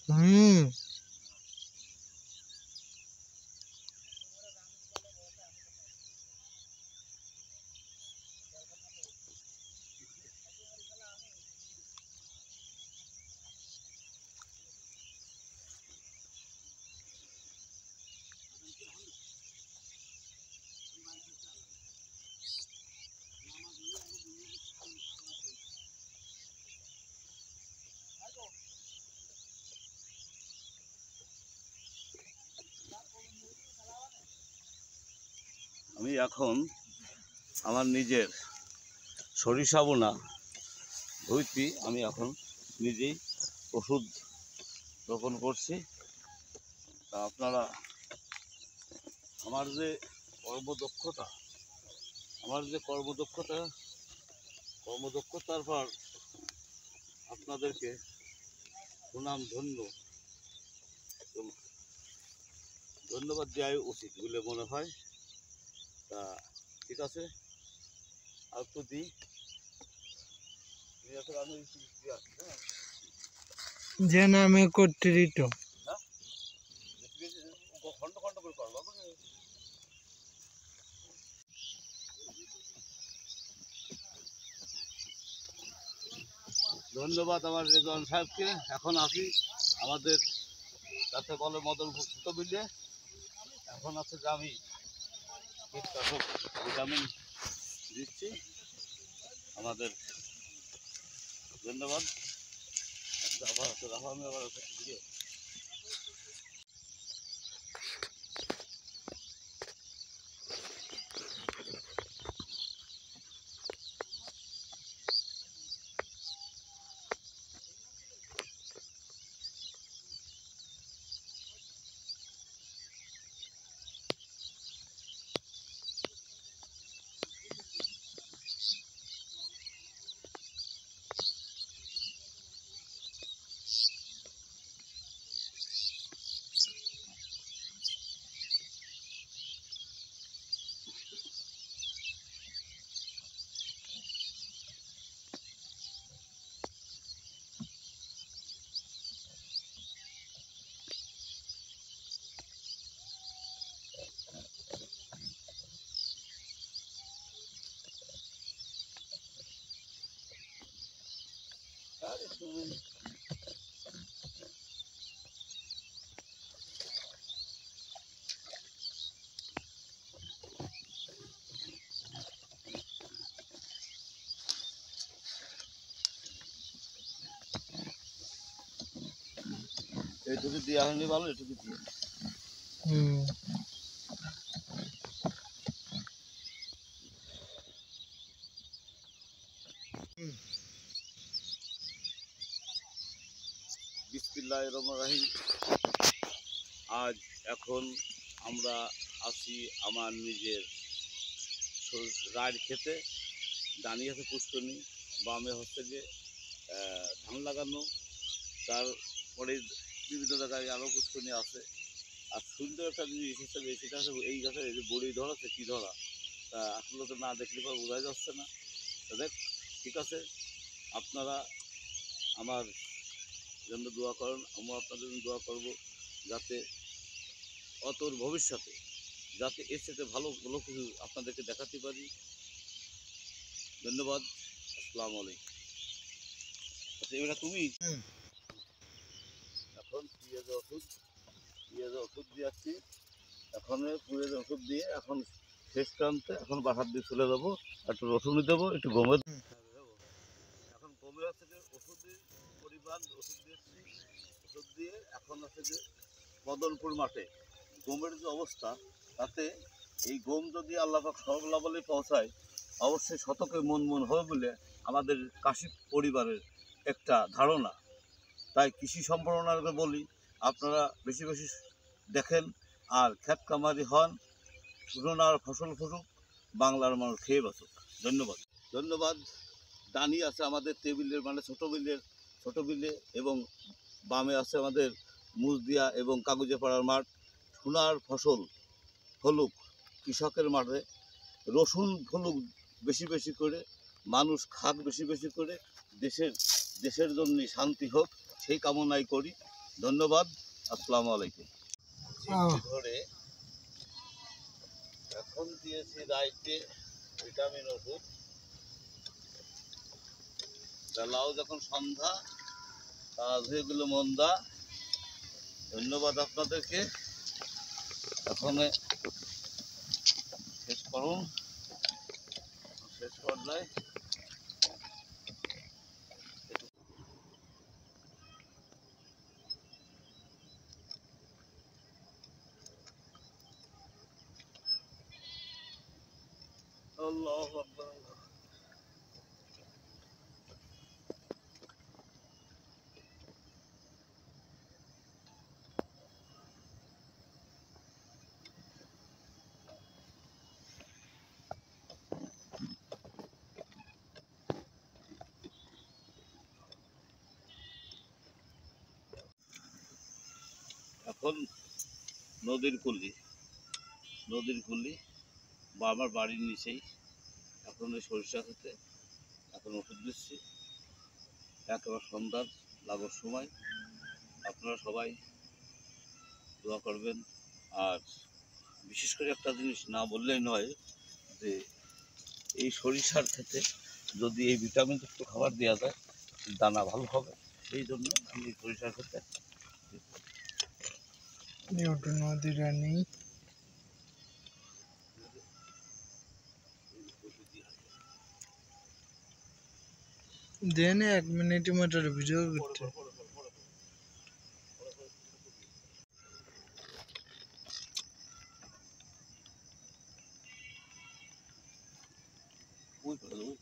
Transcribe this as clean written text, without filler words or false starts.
হুম। আমি এখন আমার নিজের সরিষা বোনা ধুইতি আমি এখন নিজেই ওষুধ রোপণ করছি। তা আপনারা আমার যে কর্মদক্ষতার পর আপনাদেরকে ধন্যবাদ দেওয়াই উচিত বলে মনে হয়। তা ঠিক আছে, আর তো দিই যে নামে করতে দিত খন্ড খন্ড করে করবো। ধন্যবাদ আমার রেজওয়ান সাহেবকে। এখন আসি আমাদের যাতে বলে মদনপুর ছোট বিলে, এখন আছে যে আমি কীটনাশক ভিটামিন দিচ্ছি। আমাদের ধন্যবাদ। আবার আমি আবার দিয়ে এটুকু দেওয়া হয়নি ভালো, এটুকু দিয়ে বিসমিল্লাহির রহমানির রহিম। আজ এখন আমরা আছি আমার নিজের রায়ের খেতে। দাঁড়িয়ে আছে পুষ্করণী, বামে হচ্ছে যে ধান লাগানো, তারপরে বিভিন্ন জায়গায় আরও পুষ্করণী আছে। আর সুন্দর একটা জিনিস হিসেবে সেটা হচ্ছে এই গাছে এই যে বড়ি ধরাছে কী ধরা, তা আসলে তো না দেখলে পর বোঝা যাচ্ছে না। তো দেখ, ঠিক আছে, আপনারা আমার জন্য দোয়া করেন, আমরা আপনাদের জন্য দোয়া করবো যাতে অতর ভবিষ্যতে যাতে এর সাথে ভালো ভালো কিছু আপনাদেরকে দেখাতে পারি। ধন্যবাদ, আসসালামু আলাইকুম। আচ্ছা, এবার তুমি এখন পেঁয়াজের ওষুধ দিয়ে আসছি। এখন পেঁয়াজের ওষুধ দিয়ে এখন শেষ প্রান্তে এখন বাসার দিয়ে চলে যাবো। একটু রসুন দেবো, একটু গমের এখন গমের আছে যে ওষুধের পরিমাণ ওষুধ দিয়েছি। ওষুধ দিয়ে এখন আছে যে মদনপুর মাঠে গমের যে অবস্থা, তাতে এই গম যদি আল্লাপাক সবলা বলে পৌঁছায়, অবশ্যই শতকে মন হবে বলে আমাদের কাশি পরিবারের একটা ধারণা। তাই কৃষি সম্প্রসারণকে বলি, আপনারা বেশি বেশি দেখেন আর ক্ষেত কামারি হন, সোনার ফসল ফুটুক, বাংলার মানুষ খেয়ে বাঁচুক। ধন্যবাদ। ধন্যবাদ। দানি আছে আমাদের টেবিলের মানে ছোটো বিলে এবং বামে আছে আমাদের মুজদিয়া এবং কাগজে পাড়ার মাঠ। সোনার ফসল ফলুক কৃষকের মাঠে, রসুন ফলুক বেশি বেশি করে, মানুষ খাক বেশি বেশি করে, দেশের জন্য শান্তি হোক সেই কামনাই করি। ধন্যবাদ। আসসালামু আলাইকুম। ধরে এখন দিয়েছি রাইতে ভিটামিন ওষুধ, বেলাও যখন সন্ধ্যা, কাজ হয়ে গেল মন্দা। ধন্যবাদ আপনাদেরকে। এখন শেষ করুন, শেষ পর্যায়ে আল্লাহু আকবার। এখন নদীর কুলি বা আমার বাড়ির নিচেই এখন ওই সরিষা খেতে এখন ওষুধ দিচ্ছি একেবারে সন্ধ্যার লাগোর সময়। আপনারা সবাই দোয়া করবেন। আর বিশেষ করে একটা জিনিস না বললেই নয়, যে এই সরিষার ক্ষেতে যদি এই ভিটামিনযুক্ত খাবার দেওয়া যায় দানা ভালো হবে। সেই জন্য আমি এই সরিষার ক্ষেতে নদী রানী দেন 1 মিনিট মতো ভিডিও করতে ওই করে দেবো।